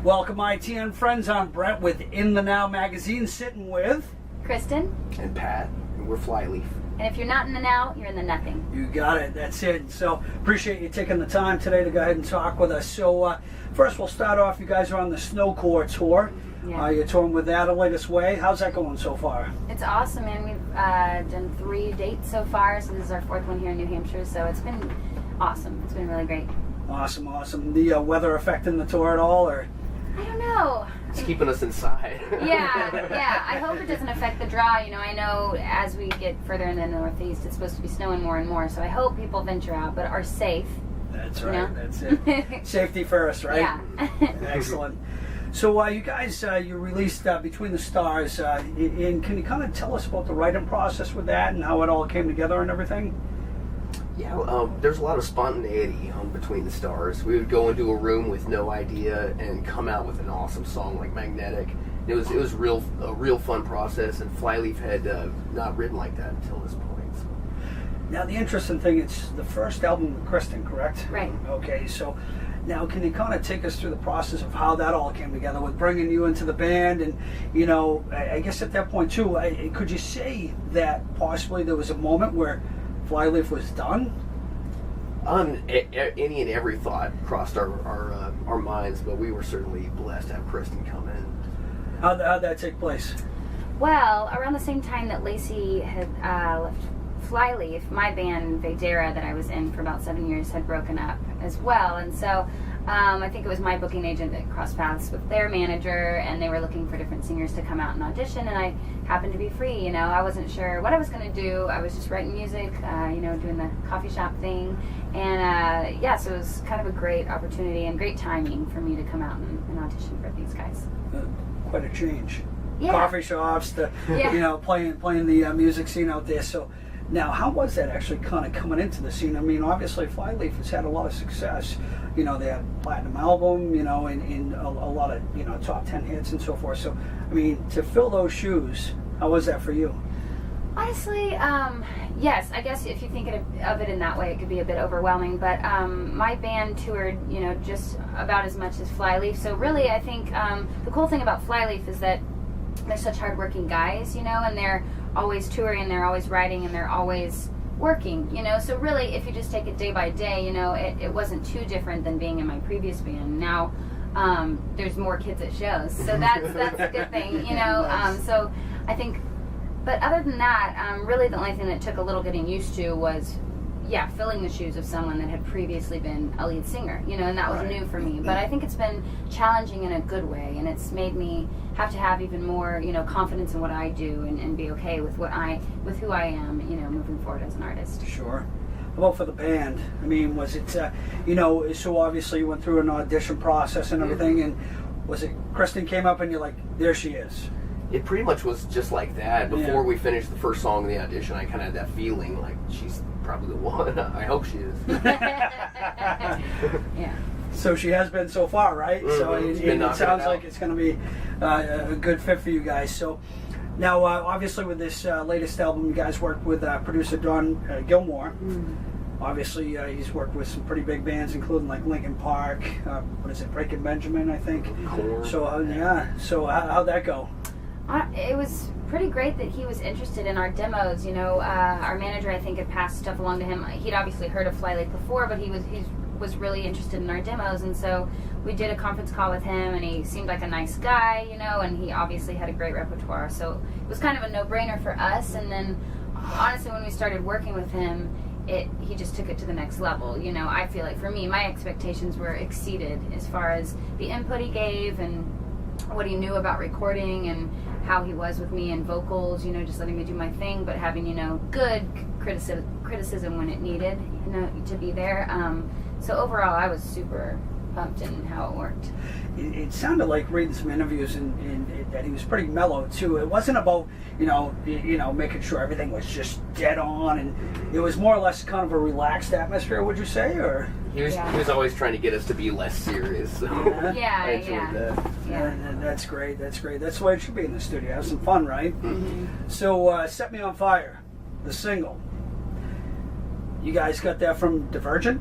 Welcome, ITN friends. I'm Brett with InTheNow magazine, sitting with Kristen. And Pat. And we're Flyleaf. And if you're not in the now, you're in the nothing. You got it. That's it. So appreciate you taking the time today to go ahead and talk with us. So first we'll start off. You guys are on the Snowcore tour. Yeah. You're touring with that, Latest Way. How's that going so far? It's awesome, man. We've done 3 dates so far, so this is our 4th one here in New Hampshire, so it's been awesome. It's been really great. Awesome, awesome. The weather affecting the tour at all, or? I don't know. It's keeping us inside. Yeah. I hope it doesn't affect the draw. You know, I know as we get further in the Northeast, it's supposed to be snowing more and more, so I hope people venture out, but are safe. That's right. You know? That's it. Safety first, right? Yeah. Excellent. So you guys, you released Between the Stars, and can you kind of tell us about the writing process with that and how it all came together and everything? Yeah, there's a lot of spontaneity on Between the Stars. We would go into a room with no idea and come out with an awesome song like Magnetic. It was a real fun process, and Flyleaf had not written like that until this point. So. Now the interesting thing, it's the first album with Kristen, correct? Right. Okay, so now can you kind of take us through the process of how that all came together with bringing you into the band? And, you know, I guess at that point too, could you say that possibly there was a moment where Flyleaf was done? Any and every thought crossed our minds, but we were certainly blessed to have Kristen come in. How'd that take place? Well, around the same time that Lacey had left Flyleaf, my band, Vedera, that I was in for about 7 years, had broken up as well. And so I think it was my booking agent that crossed paths with their manager, and they were looking for different singers to come out and audition, and I happened to be free. You know, I wasn't sure what I was going to do. I was just writing music, doing the coffee shop thing. And so it was kind of a great opportunity and great timing for me to come out and audition for these guys. Quite a change. Yeah. Coffee shops to, playing the music scene out there. So now, how was that actually kind of coming into the scene? I mean, obviously Flyleaf has had a lot of success. You know, they had a platinum album, and a lot of, top 10 hits and so forth. So, I mean, to fill those shoes, how was that for you? Honestly, yes. I guess if you think of it in that way, it could be a bit overwhelming. But my band toured, just about as much as Flyleaf. So really, I think the cool thing about Flyleaf is that they're such hardworking guys, and they're always touring, they're always writing, and they're always working, So really, if you just take it day by day, it wasn't too different than being in my previous band. Now, there's more kids at shows, so that's a good thing, Nice. So I think. But other than that, really the only thing that took a little getting used to was, filling the shoes of someone that had previously been a lead singer, and that was Right. new for me. But I think it's been challenging in a good way, and it's made me have to have even more, confidence in what I do and be okay with with who I am, moving forward as an artist. Sure. How about for the band? I mean, was it, so obviously you went through an audition process and everything, and was it Kristen came up and you're like, there she is? It pretty much was just like that. Before we finished the first song in the audition, I kind of had that feeling like she's probably the one. I hope she is. Yeah. So she has been so far, right? Mm-hmm. So it sounds like it's going to be a good fit for you guys. So now, obviously, with this latest album, you guys worked with producer Don Gilmore. Obviously, he's worked with some pretty big bands, including like Linkin Park. Breaking Benjamin, I think. Korn. So So how'd that go? It was pretty great that he was interested in our demos. Our manager, I think, had passed stuff along to him. He'd obviously heard of Flyleaf before, but he was really interested in our demos, and so we did a conference call with him, and he seemed like a nice guy, and he obviously had a great repertoire. So it was kind of a no-brainer for us. And then, honestly, when we started working with him, he just took it to the next level. I feel like for me, my expectations were exceeded as far as the input he gave and what he knew about recording and how he was with me and vocals, just letting me do my thing, but having, good criticism when it needed, to be there. So overall, I was super pumped in how it worked. It sounded like reading some interviews and that he was pretty mellow too. It wasn't about making sure everything was just dead on, and it was more or less kind of a relaxed atmosphere. Would you say, or He was always trying to get us to be less serious. So Yeah, I enjoyed that. Yeah, that's great. That's great. That's the way it should be in the studio. Have some fun, right? Mm-hmm. So, "Set Me on Fire," the single. You guys got that from Divergent?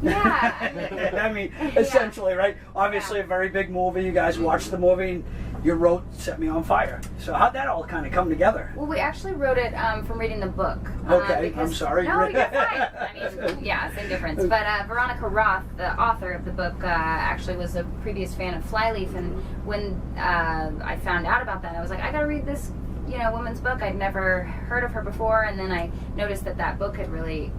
Yeah. I mean, essentially, right? Obviously, a very big movie. You guys watched the movie, and you wrote "Set Me on Fire." So how'd that all kind of come together? Well, we actually wrote it from reading the book. Okay, because, I'm sorry. No, you're fine. I mean, yeah, same difference. But Veronica Roth, the author of the book, actually was a previous fan of Flyleaf, and when I found out about that, I was like, I gotta read this, woman's book. I'd never heard of her before, and then I noticed that book had really,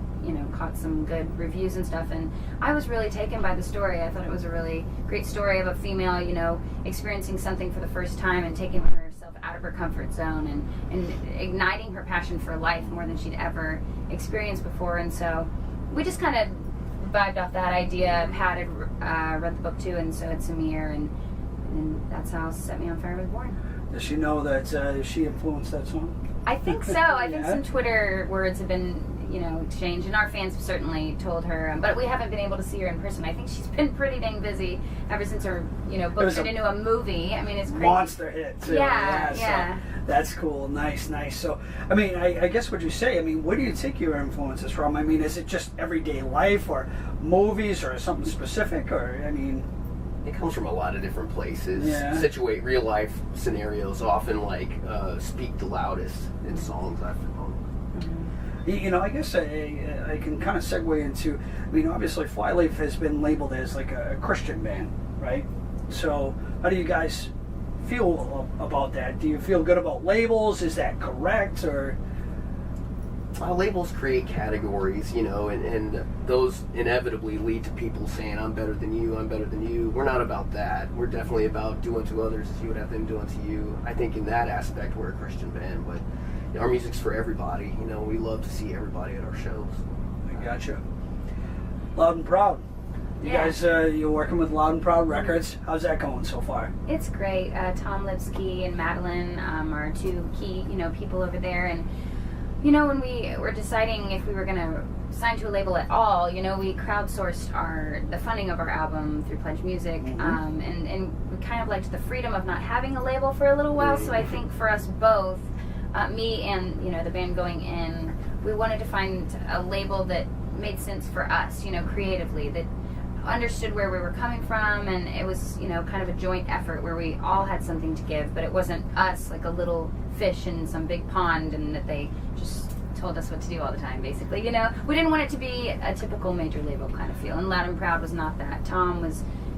caught some good reviews and stuff, and I was really taken by the story. I thought it was a really great story of a female, experiencing something for the first time and taking herself out of her comfort zone and igniting her passion for life more than she'd ever experienced before. And so we just kind of vibed off that idea. Pat had read the book too, and so had Samir, and that's how Set Me on Fire was born. Does she know that she influenced that song? I think so. I think some Twitter words have been, exchanged, and our fans have certainly told her. But we haven't been able to see her in person. I think she's been pretty dang busy ever since her, book turned into a movie. I mean, it's crazy. Monster hit, too. Yeah. So that's cool. Nice. So, I mean, I guess what you say, I mean, where do you take your influences from? I mean, is it just everyday life or movies or something specific? Or, I mean... It comes from a lot of different places. Yeah. Situate real life scenarios often speak the loudest in songs I've found. I guess I can kind of segue into, I mean, obviously Flyleaf has been labeled as like a Christian band, right? So how do you guys feel about that? Do you feel good about labels? Is that correct? Or labels create categories, and those inevitably lead to people saying, I'm better than you. We're not about that. We're definitely about do unto others as you would have them do unto you. I think in that aspect we're a Christian band, but our music's for everybody. We love to see everybody at our shows. I gotcha. Loud and Proud. You guys, you're working with Loud and Proud Records. How's that going so far? It's great. Tom Lipsky and Madeline are two key, people over there, and when we were deciding if we were going to sign to a label at all, we crowdsourced the funding of our album through Pledge Music, and we kind of liked the freedom of not having a label for a little while. So I think for us both, me and the band going in, we wanted to find a label that made sense for us, creatively, that understood where we were coming from, and it was kind of a joint effort where we all had something to give, but it wasn't us like a little fish in some big pond and that they just told us what to do all the time, basically. We didn't want it to be a typical major label kind of feel, and Loud and Proud was not that. Tom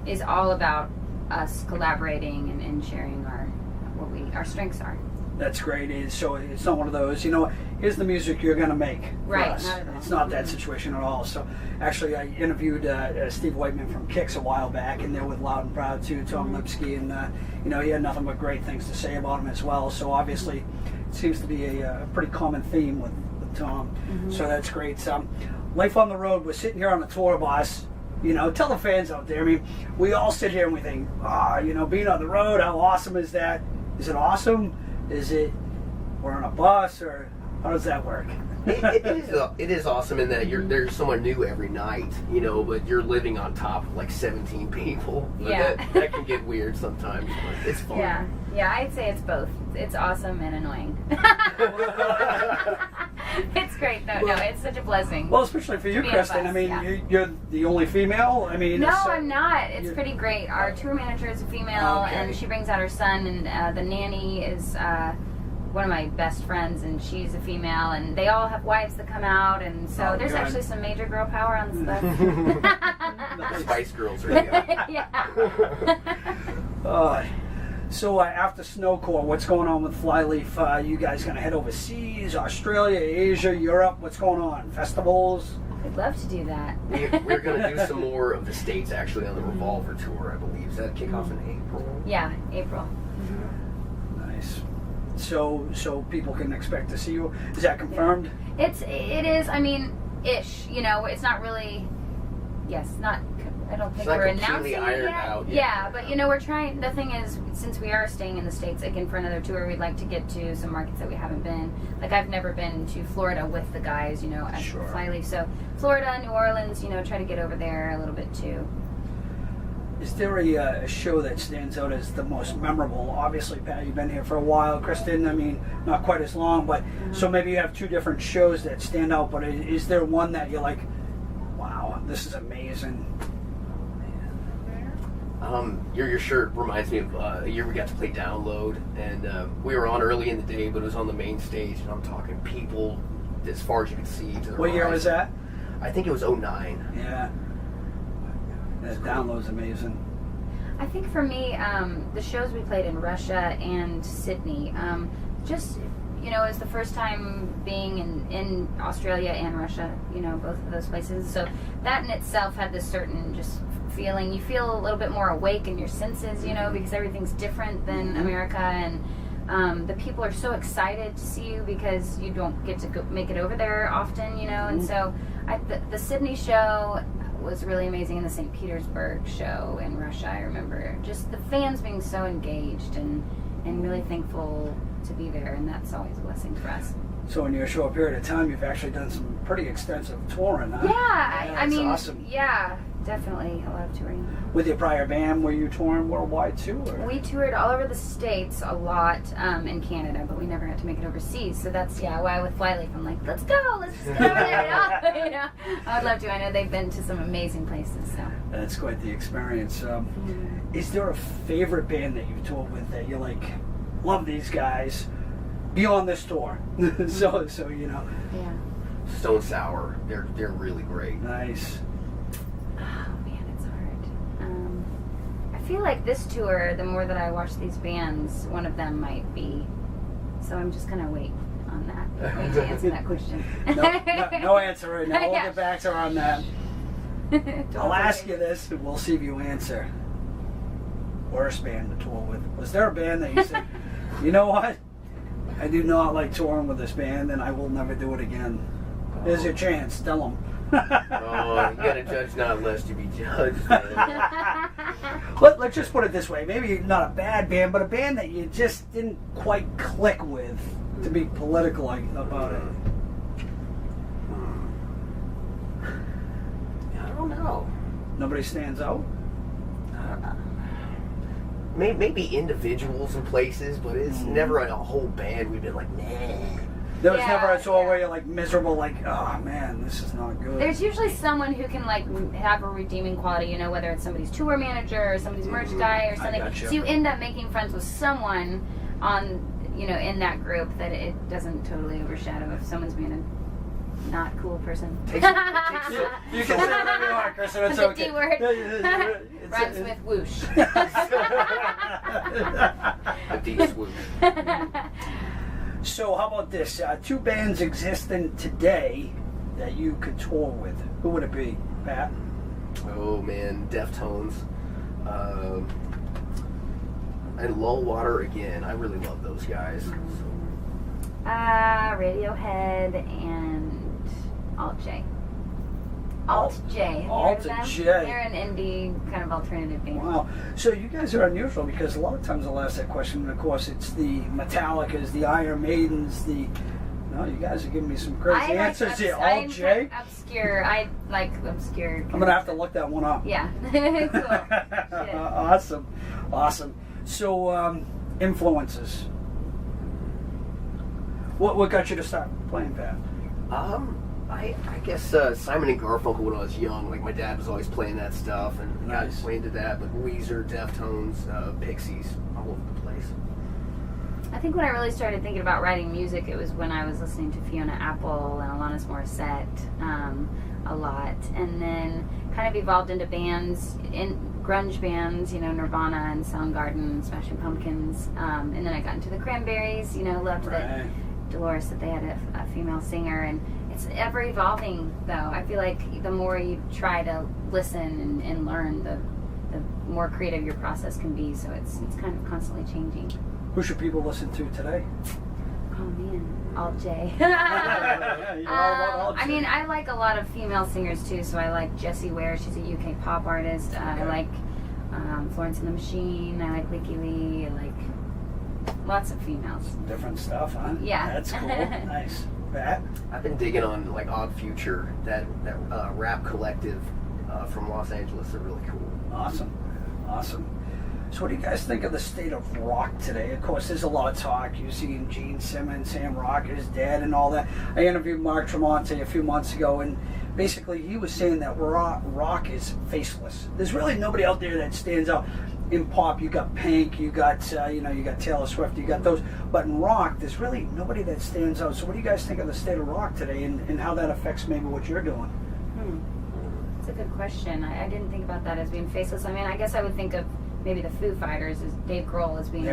is all about us collaborating and sharing what our strengths are. That's great. So it's not one of those, here's the music you're going to make. Right. Us. It's not that situation at all. So actually, I interviewed Steve Whiteman from Kix a while back, and they're with Loud and Proud too, Tom Lipsky, and he had nothing but great things to say about him as well. So obviously, it seems to be a pretty common theme with Tom. So that's great. Life on the road. We're sitting here on the tour bus. Tell the fans out there. I mean, we all sit here and we think, being on the road, how awesome is that? Is it awesome? Is it we're on a bus, or how does that work? It is awesome in that there's someone new every night, but you're living on top of like 17 people. Yeah. That can get weird sometimes, but it's fun. Yeah, I'd say it's both. It's awesome and annoying. It's great though. No, it's such a blessing. Well, especially for you, Kristen. I mean, you're the only female. I mean, no, I'm not. It's pretty great. Our tour manager is a female, and she brings out her son, and the nanny is one of my best friends, and she's a female, and they all have wives that come out, and so there's actually some major girl power on the stuff. Spice Girls, right? Yeah. So after Snowcore, what's going on with Flyleaf? You guys gonna head overseas, Australia, Asia, Europe? What's going on? Festivals? I'd love to do that. We're going to do some more of the States, actually, on the Revolver Tour, I believe. Does that kick off in April? Yeah, April. Nice. So people can expect to see you. Is that confirmed? It is. I mean, ish. It's not really. Yes, not. I don't think we're announcing it yet. Out, yeah, but we're trying. The thing is, since we are staying in the States again for another tour, we'd like to get to some markets that we haven't been. Like I've never been to Florida with the guys, at Flyleaf. So Florida, New Orleans, try to get over there a little bit too. Is there a show that stands out as the most memorable? Obviously, Pat, you've been here for a while. Kristen, I mean, not quite as long, but so maybe you have two different shows that stand out. But is there one that you're like, Wow, this is amazing. Your shirt reminds me of a year we got to play Download, and we were on early in the day, but it was on the main stage, and I'm talking people as far as you could see to the What year was that? I think it was 09. Yeah. That Download's amazing. I think for me, the shows we played in Russia and Sydney, just, you know, it was the first time being in Australia and Russia, you know, both of those places. So that in itself had this certain just feeling. You feel a little bit more awake in your senses, you know, because everything's different than America, and the people are so excited to see you because you don't get to make it over there often, you know. And so the Sydney show was really amazing, and the St. Petersburg show in Russia, I remember just the fans being so engaged and really thankful to be there, and that's always a blessing for us. So in your short period of time, you've actually done some pretty extensive touring, huh? Yeah, I mean, awesome. Yeah, definitely a lot of touring. With your prior band, were you touring worldwide too? Or? We toured all over the States a lot, in Canada, but we never got to make it overseas. So that's, why with Flyleaf, I'm like, let's go, let's just go over there. You know? I would love to. I know they've been to some amazing places. So That's quite the experience. Is there a favorite band that you've toured with that you like, love these guys, beyond this tour? so you know. Yeah. Stone Sour, they're really great. Nice. I feel like this tour, the more that I watch these bands, one of them might be. So I'm just gonna wait on that. Wait to answer that question. No answer right now. We'll Yeah. get back to her on that. I'll ask you this, and we'll see if you answer. Worst band to tour with? Was there a band that you said, you know what? I do not like touring with this band, and I will never do it again. Here's your chance. Tell them. Oh, you gotta judge not lest you be judged, man. Let's just put it this way. Maybe not a bad band, but a band that you just didn't quite click with, to be political about it. I don't know. Nobody stands out? Maybe individuals and places, but it's never a whole band. We've been like, nah. There was never a tour where you're like miserable, like, oh man, this is not good. There's usually someone who can like have a redeeming quality, you know, whether it's somebody's tour manager or somebody's merch guy or something. Gotcha. So you end up making friends with someone on, you know, in that group that it doesn't totally overshadow if someone's being a not cool person. You can say whatever you want, Kristen. It's The okay. D word. Rhymes with whoosh. A D swoosh. So how about this? Two bands existing today that you could tour with. Who would it be, Pat? Oh man, Deftones. And Lullwater again. I really love those guys. Radiohead and Alt J. Alt J. Alt J. They're an indie kind of alternative band. Wow. So you guys are unusual because a lot of times I'll ask that question, and of course it's the Metallicas, the Iron Maidens, the... No, you guys are giving me some crazy answers here. Alt J? Obscure. I like obscure. I'm going to have to look that one up. Yeah. Cool. Awesome. So, influences. What got you to start playing, Pat? I guess Simon and Garfunkel when I was young. Like my dad was always playing that stuff, and got way into that. But Weezer, Deftones, Pixies, all over the place. I think when I really started thinking about writing music, it was when I was listening to Fiona Apple and Alanis Morissette a lot, and then kind of evolved into bands, in grunge bands, you know, Nirvana and Soundgarden, Smashing Pumpkins, and then I got into the Cranberries. You know, loved that Dolores that they had a female singer, and it's ever evolving though. I feel like the more you try to listen and learn, the more creative your process can be. So it's kind of constantly changing. Who should people listen to today? Oh man, Alt J. You're all about Alt J. I mean, I like a lot of female singers too. So I like Jessie Ware. She's a UK pop artist. I like Florence and the Machine. I like Leaky Lee. I like lots of females. Different stuff, huh? Yeah. That's cool. Nice. Pat? I've been digging on like Odd Future, that rap collective from Los Angeles. They're really cool. Awesome. So what do you guys think of the state of rock today? Of course, there's a lot of talk. You've seen Gene Simmons saying rock is dead and all that. I interviewed Mark Tremonti a few months ago, and basically he was saying that rock is faceless. There's really nobody out there that stands out. In pop, you got Pink, you got you got Taylor Swift, you got those. But in rock, there's really nobody that stands out. So what do you guys think of the state of rock today, and how that affects maybe what you're doing? That's a good question. I didn't think about that as being faceless. I mean, I guess I would think of maybe the Foo Fighters as Dave Grohl as being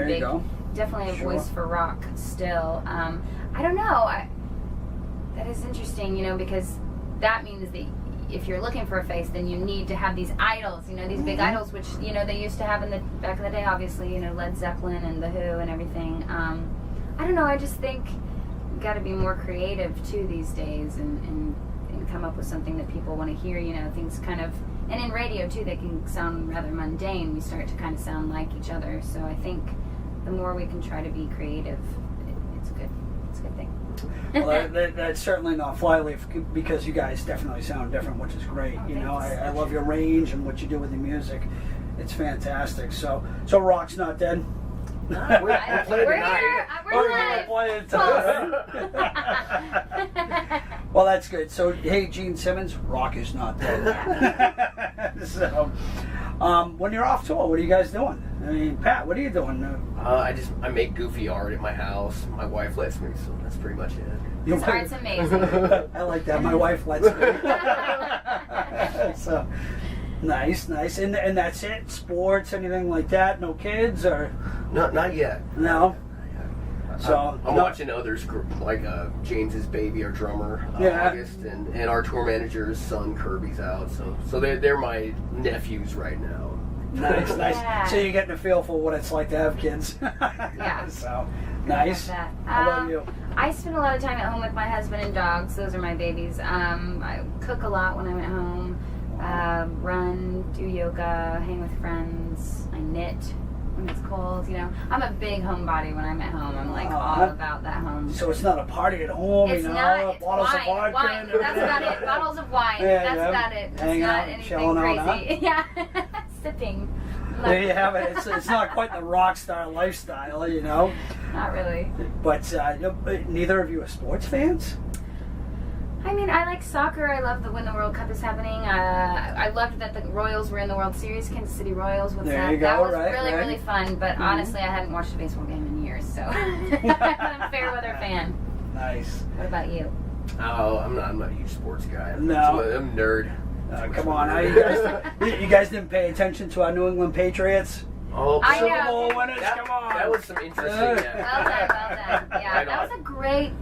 definitely a voice for rock still. I don't know. That is interesting, because that means that if you're looking for a face, then you need to have these idols, these big idols, which, they used to have in the back in the day, obviously, Led Zeppelin and The Who and everything. I don't know, I just think you got to be more creative, too, these days and come up with something that people want to hear, things kind of, and in radio, too, they can sound rather mundane. We start to kind of sound like each other, so I think the more we can try to be creative, it's good. It's a good thing. Well, that's certainly not Flyleaf, because you guys definitely sound different, which is great. I love your range and what you do with the music. It's fantastic. So rock's not dead. We're We're Well, that's good. So, hey, Gene Simmons, rock is not dead. So, when you're off tour, what are you guys doing? I mean, Pat, what are you doing? I make goofy art at my house. My wife lets me, so that's pretty much it. His art's amazing. I like that. My wife lets me. So, nice. And that's it? Sports, anything like that? No kids? Or not yet. No? So I'm watching others, like James's baby, our drummer, August, and our tour manager's son Kirby's out. So they're my nephews right now. Nice. Yeah. So you're getting a feel for what it's like to have kids. Yeah. So nice. How about you? I spend a lot of time at home with my husband and dogs. Those are my babies. I cook a lot when I'm at home. Run, do yoga, hang with friends. I knit when it's cold. I'm a big homebody when I'm at home. I'm like all about that home. So it's not a party at home, It's not. It's bottles wine. of vodka. Wine. That's about it. Bottles of wine. That's about it. It's Hang not out, anything chilling crazy. out, huh? Yeah. Sipping. There you have it. It's not quite the rock star lifestyle, Not really. But neither of you are sports fans? I mean, I like soccer. I love when the World Cup is happening. I loved that the Royals were in the World Series, Kansas City Royals. There you go, that was right. really fun. But honestly, I hadn't watched a baseball game in years, so I'm a fair weather fan. Nice. What about you? Oh, I'm not a huge sports guy. I'm a nerd. Come on, you guys didn't pay attention to our New England Patriots? Oh, I Super know. Bowl winners, come on. That was some interesting. Well done. Yeah, that was a great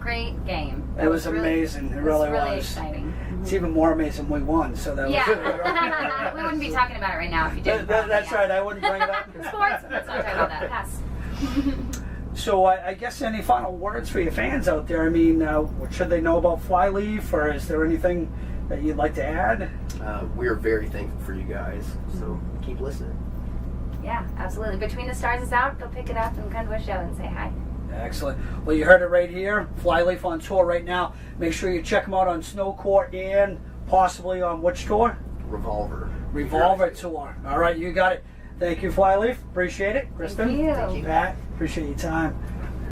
game. It was amazing. It really was. Really exciting. It's even more amazing we won. So that was. We wouldn't be talking about it right now if you didn't. That's right. I wouldn't bring it up. Sports. Let's not talk about that. Pass. So I guess any final words for your fans out there? I mean, what should they know about Flyleaf, or is there anything that you'd like to add? We're very thankful for you guys, so keep listening. Yeah, absolutely. Between the Stars is out. Go pick it up and come to a show and say hi. Excellent. Well, you heard it right here. Flyleaf on tour right now. Make sure you check them out on Snow Court and possibly on which tour? Revolver tour. All right, you got it. Thank you, Flyleaf. Appreciate it. Kristen. Thank you. Pat, appreciate your time.